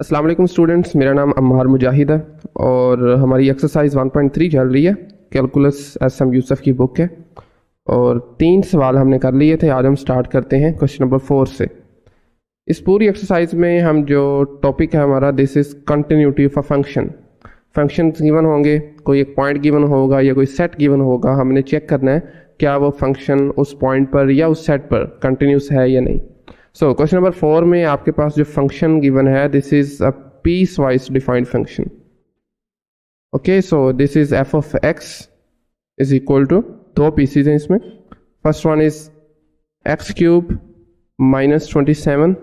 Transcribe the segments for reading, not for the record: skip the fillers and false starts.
अस्सलाम वालेकुम स्टूडेंट्स, मेरा नाम अम्मार मुजाहिद है और हमारी एक्सरसाइज 1.3 चल रही है। Calculus SM. यूसुफ की बुक है और 3 सवाल हमने कर लिए थे। आज हम स्टार्ट करते हैं क्वेश्चन नंबर 4 से। इस पूरी एक्सरसाइज में हम जो टॉपिक है हमारा, this is continuity of a function. Functions given होंगे, कोई एक पॉइंट गिवन होगा या कोई सेट गिवन होगा। हमने चेक करना है क्या वो फंक्शन उस पॉइंट पर या उस सेट पर कंटिन्यूस है या नहीं। सो क्वेश्चन नंबर 4 में आपके पास जो फंक्शन गिवन है, this is a piece wise defined function. Okay, so this is f of x is equal to, दो पीसीज हैं इसमें। First one is x cube minus 27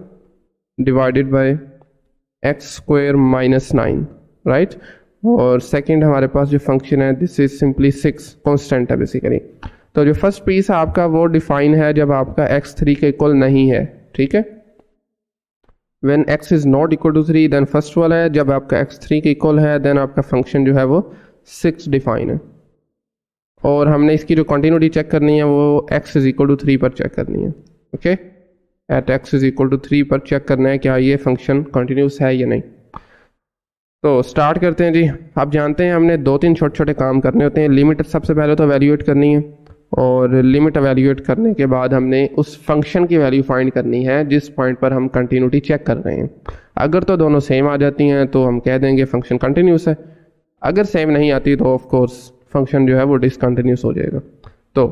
divided by x square minus 9, right. और second हमारे पास जो function है, this is simply 6 constant है basically. तो जो फर्स्ट पीस है आपका वो डिफाइन है जब आपका x3 के इक्वल नहीं है, ठीक है। When x is not equal to 3 then first वाला है, जब आपका x3 के इक्वल है देन आपका फंक्शन जो है वो 6 डिफाइन है। और हमने इसकी जो कंटिन्यूटी चेक करनी है वो x is equal to 3 पर चेक करनी है। Okay, at x is equal to 3 पर चेक करना है क्या ये फंक्शन कंटिन्यूस है या नहीं। तो स्टार्ट करते हैं जी। आप जानते हैं हमने 2-3 छोटे छोटे काम करने होते हैं। लिमिट सबसे पहले तो वैल्यूएट करनी है और लिमिट एवेल्यूएट करने के बाद हमने उस फंक्शन की वैल्यू फाइंड करनी है जिस पॉइंट पर हम कंटिन्यूटी चेक कर रहे हैं। अगर तो दोनों सेम आ जाती हैं तो हम कह देंगे फंक्शन कंटिन्यूस है। अगर सेम नहीं आती तो ऑफ कोर्स फंक्शन जो है वो डिसकंटिन्यूस हो जाएगा। तो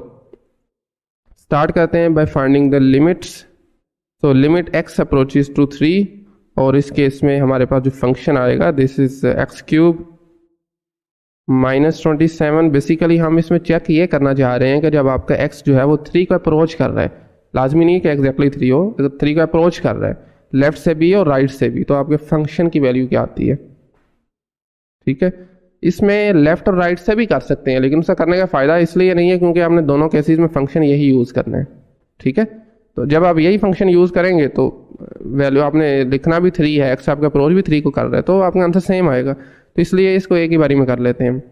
स्टार्ट करते हैं बाय फाइंडिंग द लिमिट्स। तो लिमिट x अप्रोचेस टू 3 और इस केस में हमारे पास जो फंक्शन आएगा, this is x cube minus 27। Basically हम इसमें चेक ये करना चाह रहे हैं कि जब आपका x जो है वो 3 को अप्रोच कर रहा है, लाजमी नहीं कि एग्जैक्टली 3 हो, अगर 3 को अप्रोच कर रहा है लेफ्ट से भी और राइट से भी, तो आपके फंक्शन की वैल्यू क्या आती है, ठीक है। इसमें लेफ्ट और राइट से भी कर सकते हैं, लेकिन उसका करने का फ़ायदा इसलिए नहीं है क्योंकि आपने दोनों केसेस में फंक्शन यही यूज़ करना है, ठीक है। तो जब आप यही फंक्शन यूज़ करेंगे तो वैल्यू आपने लिखना भी 3 है, x आपका अप्रोच भी 3 को कर रहा है, तो आपका आंसर सेम आएगा। तो इसलिए इसको एक ही बारी में कर लेते हैं।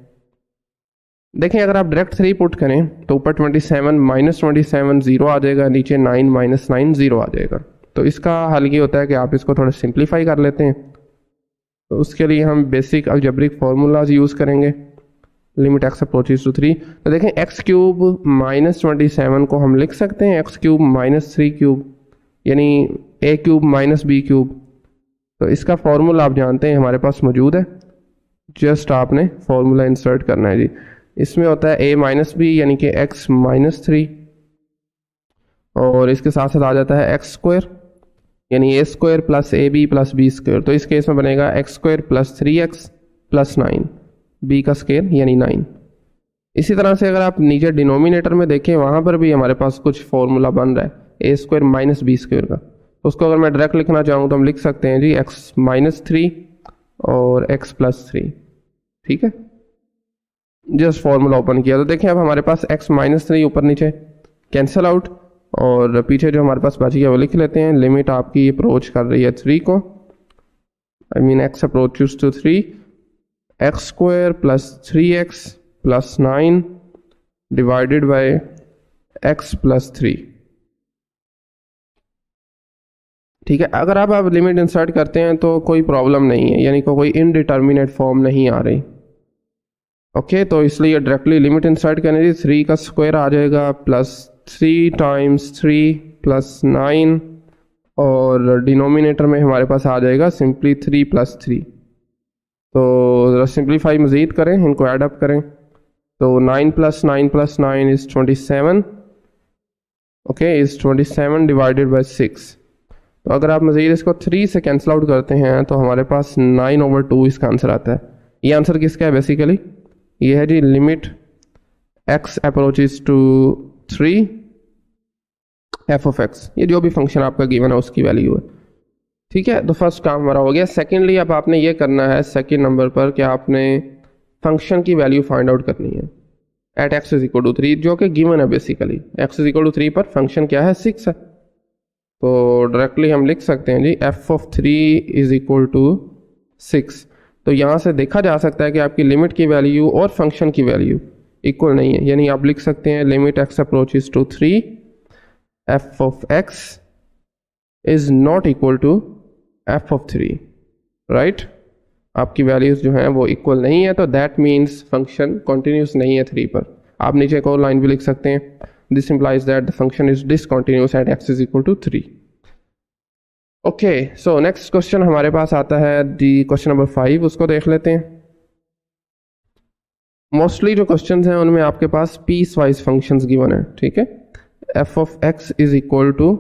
देखें, अगर आप डायरेक्ट 3 पुट करें तो ऊपर 27 माइनस 27 0 आ जाएगा, नीचे 9 माइनस 9 0 आ जाएगा। तो इसका हल ये होता है कि आप इसको थोड़ा सिंप्लीफाई कर लेते हैं। तो उसके लिए हम बेसिक अलजेब्रिक फार्मूलाज यूज़ करेंगे। Limit x approaches to 3। तो देखें, एक्स क्यूब माइनस 27 को हम लिख सकते हैं एक्स क्यूब माइनस 3 क्यूब, यानी a cube minus b cube. तो इसका फार्मूला आप जानते हैं हमारे पास मौजूद है, जस्ट आपने फार्मूला इंसर्ट करना है जी। इसमें होता है a माइनस बी यानी कि x माइनस 3 और इसके साथ साथ आ जाता है एक्स स्क्वायर यानी a square plus a b plus b square. तो इस केस में बनेगा x square plus 3x plus 9, b का स्क्वायर यानी 9। इसी तरह से अगर आप नीचे डिनोमिनेटर में देखें, वहाँ पर भी हमारे पास कुछ फॉर्मूला बन रहा है a square minus b square का। उसको अगर मैं डायरेक्ट लिखना चाहूँ तो हम लिख सकते हैं जी x माइनस 3 और x प्लस 3, ठीक है। जस्ट फॉर्मूला ओपन किया तो देखें अब हमारे पास x माइनस 3 ऊपर नीचे कैंसिल आउट और पीछे जो हमारे पास बच गया वो लिख लेते हैं। लिमिट आपकी अप्रोच कर रही है 3 को, I mean x approaches to 3, x square plus 3x plus 9 divided by x plus 3, ठीक है। अगर आप लिमिट इंसर्ट करते हैं तो कोई प्रॉब्लम नहीं है, यानी कोई इनडिटर्मिनेट फॉर्म नहीं आ रही। ओके, तो इसलिए डायरेक्टली लिमिट इंसर्ट करने की 3 का स्क्वायर आ जाएगा प्लस 3 टाइम्स 3 प्लस 9 और डिनोमिनेटर में हमारे पास आ जाएगा सिंपली 3 प्लस 3। तो सिंप्लीफाई मज़ीद करें, इनको ऐड अप करें तो 9 plus 9 plus 9 is 27, okay, is 27 divided by 6। तो अगर आप मज़ीद इसको 3 से कैंसिल आउट करते हैं तो हमारे पास 9/2 इसका आंसर आता है। ये आंसर किसका है बेसिकली, ये है जी limit x approaches to 3 f of x, ये जो भी फंक्शन आपका गिवन है उसकी वैल्यू है, ठीक है। तो फर्स्ट काम हमारा हो गया। सेकेंडली अब आपने ये करना है सेकेंड नंबर पर कि आपने फंक्शन की वैल्यू फाइंड आउट करनी है at x is equal to 3, जो कि गिवन है basically. x is equal to 3 पर फंक्शन क्या है, 6 है। तो डायरेक्टली हम लिख सकते हैं जी f of 3 is equal to 6। तो यहाँ से देखा जा सकता है कि आपकी लिमिट की वैल्यू और फंक्शन की वैल्यू इक्वल नहीं है, यानी आप लिख सकते हैं limit x approaches to 3 f of x is not equal to f of 3। Right आपकी वैल्यूज़ जो हैं वो इक्वल नहीं है, तो दैट मीन्स फंक्शन कॉन्टीन्यूस नहीं है 3 पर। आप नीचे एक और लाइन भी लिख सकते हैं, this implies that the function is discontinuous at x is equal to 3। Okay, so next question हमारे पास आता है दी क्वेश्चन नंबर 5, उसको देख लेते हैं। मोस्टली जो क्वेश्चन हैं उनमें आपके पास पीस वाइज फंक्शंस गिवन है, ठीक है। F of x is equal to,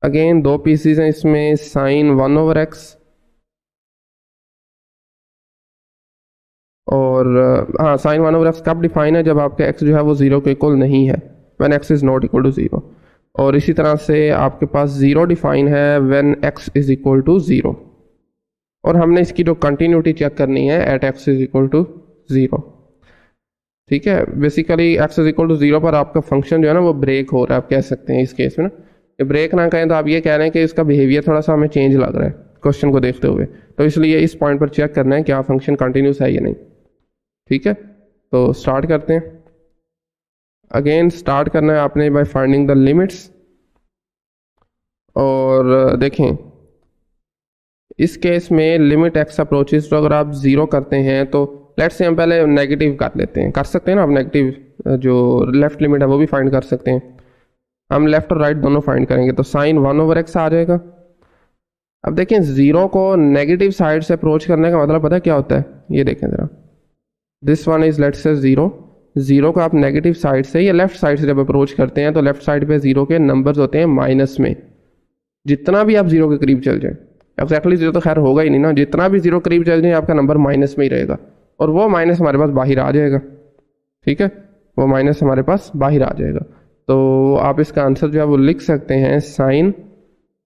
again दो पीसीज हैं इसमें, साइन 1/x और हाँ साइन 1/x कब डिफाइन है, जब आपका x जो है वो 0 के इक्वल नहीं है, when x is not equal to 0। और इसी तरह से आपके पास 0 डिफाइन है when x is equal to 0। और हमने इसकी जो कंटिन्यूटी चेक करनी है at x is equal to 0, ठीक है। Basically x is equal to 0 पर आपका फंक्शन जो है ना वो ब्रेक हो रहा है, आप कह सकते हैं इस केस में ना। ये ब्रेक ना कहें तो आप ये कह रहे हैं कि इसका बिहेवियर थोड़ा सा हमें चेंज लग रहा है क्वेश्चन को देखते हुए, तो इसलिए इस पॉइंट पर चेक करना है क्या फंक्शन कंटिन्यूस है या नहीं, ठीक है। तो स्टार्ट करते हैं। अगेन स्टार्ट करना है आपने बाय फाइंडिंग द लिमिट्स। और देखें इस केस में लिमिट x अप्रोचेस तो अगर आप 0 करते हैं तो लेट्स से हम पहले नेगेटिव कर लेते हैं, कर सकते हैं ना आप नेगेटिव जो लेफ्ट लिमिट है वो भी फाइंड कर सकते हैं। हम लेफ्ट और राइट दोनों फाइंड करेंगे, तो साइन 1/x आ जाएगा। अब देखें 0 को नेगेटिव साइड से अप्रोच करने का मतलब पता है क्या होता है, ये देखें ज़रा, this one is let's say 0 को आप नेगेटिव साइड से या लेफ्ट साइड से जब अप्रोच करते हैं तो लेफ्ट साइड पे 0 के नंबर्स होते हैं माइनस में। जितना भी आप 0 के करीब चल जाए, एक्जैक्टली 0 तो खैर होगा ही नहीं ना, जितना भी 0 करीब चल जाए आपका नंबर माइनस में ही रहेगा, और वो माइनस हमारे पास बाहर आ जाएगा, ठीक है, वो माइनस हमारे पास बाहर आ जाएगा। तो आप इसका आंसर जो है वो लिख सकते हैं साइन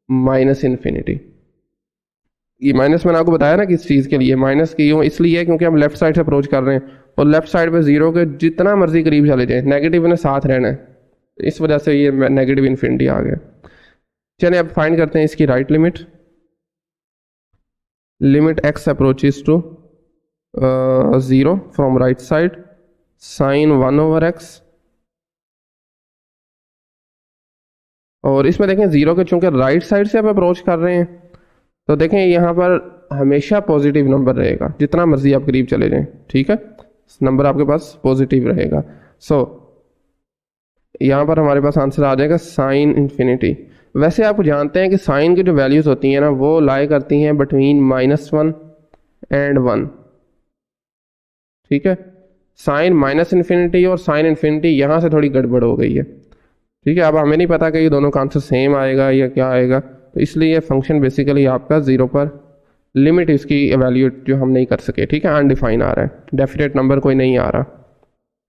माइनस इन्फिनिटी। ये माइनस मैंने आपको बताया ना किस चीज़ के लिए माइनस की, इसलिए क्योंकि हम लेफ्ट साइड से अप्रोच कर रहे हैं और लेफ्ट साइड पे 0 के जितना मर्जी करीब चले जाए नेगेटिव ने साथ रहना है, इस वजह से ये नेगेटिव इन्फिनिटी आ गया। चलिए अब फाइंड करते हैं इसकी right limit. Limit x approaches to 0 from right side, sine 1/x। और इसमें देखें 0 के चूंकि राइट साइड से आप अप्रोच कर रहे हैं तो देखें यहाँ पर हमेशा पॉजिटिव नंबर रहेगा, जितना मर्जी आप करीब चले जाएं, ठीक है, नंबर आपके पास पॉजिटिव रहेगा। सो यहाँ पर हमारे पास आंसर आ जाएगा साइन इन्फिनिटी। वैसे आप जानते हैं कि साइन की जो वैल्यूज़ होती हैं ना वो लाई करती हैं बिटवीन -1 एंड 1, ठीक है। साइन माइनस इन्फिनिटी और साइन इन्फिनिटी यहाँ से थोड़ी गड़बड़ हो गई है, ठीक है। अब हमें नहीं पता कि ये दोनों का आंसर सेम आएगा या क्या आएगा, तो इसलिए फंक्शन बेसिकली आपका 0 पर लिमिट इसकी एवेल्यूट जो हम नहीं कर सके, ठीक है, अनडिफाइन आ रहा है, डेफिनेट नंबर कोई नहीं आ रहा,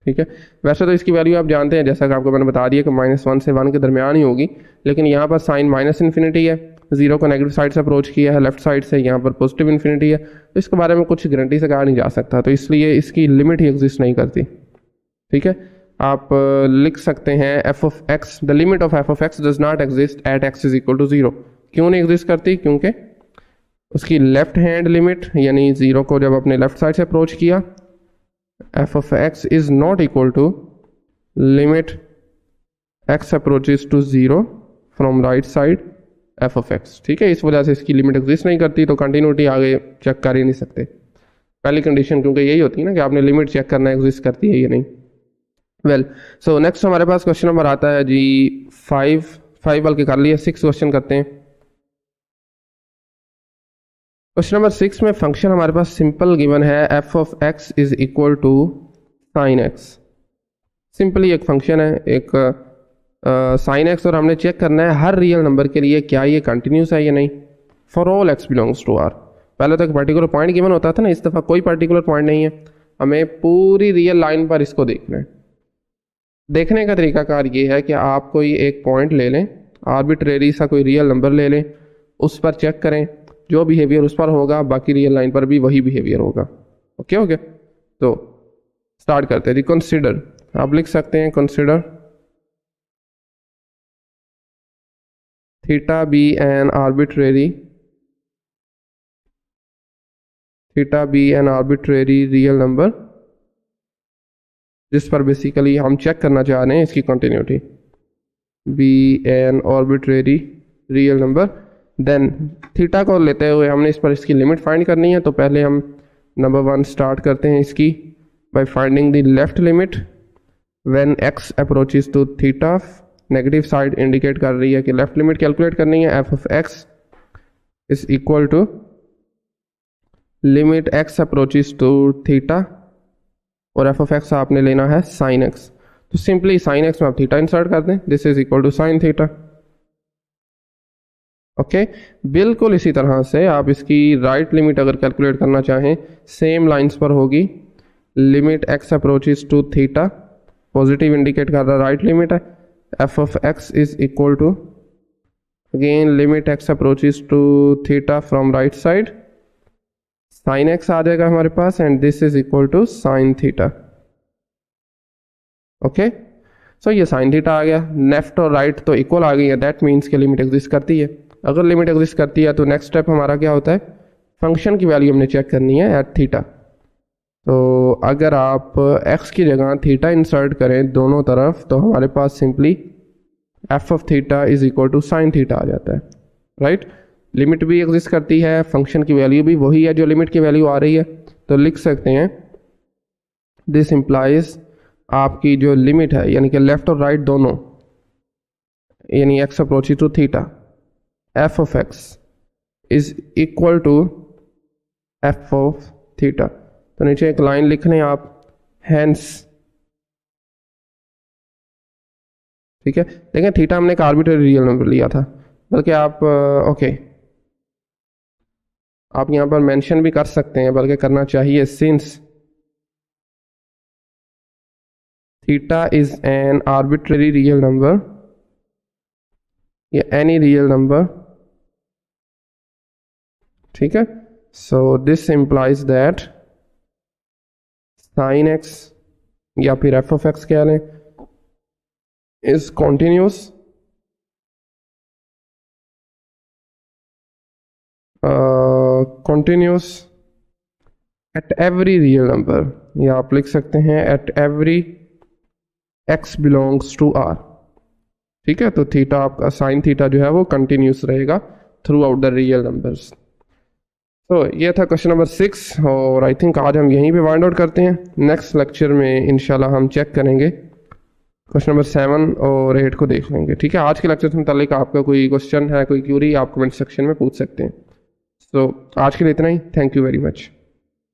ठीक है। वैसे तो इसकी वैल्यू आप जानते हैं, जैसा कि आपको मैंने बता दिया कि -1 से 1 के दरमियान ही होगी, लेकिन यहाँ पर साइन माइनस इन्फिनिटी है, 0 को नेगेटिव साइड से अप्रोच किया है लेफ्ट साइड से, यहाँ पर पॉजिटिव इन्फिनिटी है, तो इसके बारे में कुछ गारंटी से कहा नहीं जा सकता, तो इसलिए इसकी लिमिट ही एग्जिस्ट नहीं करती, ठीक है। आप लिख सकते हैं f of x, the limit of f of x does not exist at x is equal to 0। क्यों नहीं एग्जिस्ट करती, क्योंकि उसकी लेफ्ट हैंड लिमिट यानी 0 को जब अपने लेफ्ट साइड से अप्रोच किया, f of x is not equal to limit x approaches to 0 from right side f of x, ठीक है। इस वजह से इसकी लिमिट एग्जिस्ट नहीं करती, तो कंटिन्यूटी आगे चेक कर ही नहीं सकते पहली कंडीशन, क्योंकि यही होती है ना कि आपने लिमिट चेक करना एग्जिस्ट करती है या नहीं। वेल सो नेक्स्ट हमारे पास क्वेश्चन नंबर आता है जी 5 बल्कि कर लिया 6 क्वेश्चन करते हैं। क्वेश्चन नंबर 6 में फंक्शन हमारे पास सिंपल गिवन है, f of x is equal to sine x. Simply एक फंक्शन है, एक साइन एक्स, और हमने चेक करना है हर रियल नंबर के लिए क्या ये कंटिन्यूस है या नहीं, for all x belongs to R. पहले तो एक पर्टिकुलर पॉइंट गिवन होता था ना, इस दफ़ा कोई पर्टिकुलर पॉइंट नहीं है, हमें पूरी रियल लाइन पर इसको देखना है। देखने का तरीकाकार ये है कि आप कोई एक पॉइंट ले लें, आर्बिट्रेरी सा कोई रियल नंबर ले लें, उस पर चेक करें, जो बिहेवियर उस पर होगा बाकी रियल लाइन पर भी वही बिहेवियर होगा। ओके हो गया, तो स्टार्ट करते हैं जी। कंसिडर, आप लिख सकते हैं consider theta be an arbitrary real number, जिस पर बेसिकली हम चेक करना चाह रहे हैं इसकी continuity, be an arbitrary real number then theta को लेते हुए हमने इस पर इसकी लिमिट फाइंड करनी है। तो पहले हम नंबर 1 स्टार्ट करते हैं इसकी by finding the left limit when x approaches to theta. Negative side indicate कर रही है कि लेफ्ट लिमिट कैलकुलेट करनी है। f of x is equal to limit x approaches to theta और f ऑफ x आपने लेना है साइन x। तो सिंपली साइन x में आप थीटा इंसर्ट कर दें, this is equal to sine theta. Okay बिल्कुल इसी तरह से आप इसकी राइट लिमिट अगर कैलकुलेट करना चाहें सेम लाइंस पर होगी। Limit x approaches to theta, positive indicate कर रहा है राइट लिमिट है। f of x is equal to again limit x approaches to theta from right side, sine x आ जाएगा हमारे पास and this is equal to sine theta. Okay so ये sine theta आ गया। लेफ्ट और right तो equal आ गई है, दैट मीन्स कि लिमिट एग्जिस्ट करती है। अगर लिमिट एग्जिस्ट करती है तो नेक्स्ट स्टेप हमारा क्या होता है, फंक्शन की वैल्यू हमने चेक करनी है एट थीटा। तो अगर आप x की जगह थीटा इंसर्ट करें दोनों तरफ तो हमारे पास simply f of theta is equal to sine theta आ जाता है, राइट। लिमिट भी एग्जिस्ट करती है, फंक्शन की वैल्यू भी वही है जो लिमिट की वैल्यू आ रही है। तो लिख सकते हैं दिस इम्प्लाइज आपकी जो लिमिट है यानी कि लेफ्ट और राइट दोनों यानी x approaches to theta, f of x is equal to f of theta. तो नीचे एक लाइन लिख लें आप, हैंस, ठीक है। देखें थीटा हमने एक आर्बिट्रेरी रियल नंबर लिया था, बल्कि आप ओके आप यहाँ पर मेंशन भी कर सकते हैं, बल्कि करना चाहिए, since theta is an arbitrary real number या एनी रियल नंबर, ठीक है। So this implies that sine x या फिर f ऑफ x कह लें is continuous continuous at every real number, या आप लिख सकते हैं at every x belongs to r, ठीक है। तो थीटा आपका साइन थीटा जो है वो कंटिन्यूस रहेगा through out the real numbers. तो ये था क्वेश्चन नंबर 6 और आई थिंक आज हम यहीं पे वाइंड आउट करते हैं। नेक्स्ट लेक्चर में इंशाल्लाह हम चेक करेंगे क्वेश्चन नंबर 7 और 8 को देख लेंगे, ठीक है। आज के लेक्चर से मुतालिक आपका कोई क्वेश्चन है, कोई क्यूरी, आप कमेंट सेक्शन में पूछ सकते हैं। तो आज के लिए इतना ही, थैंक यू वेरी मच।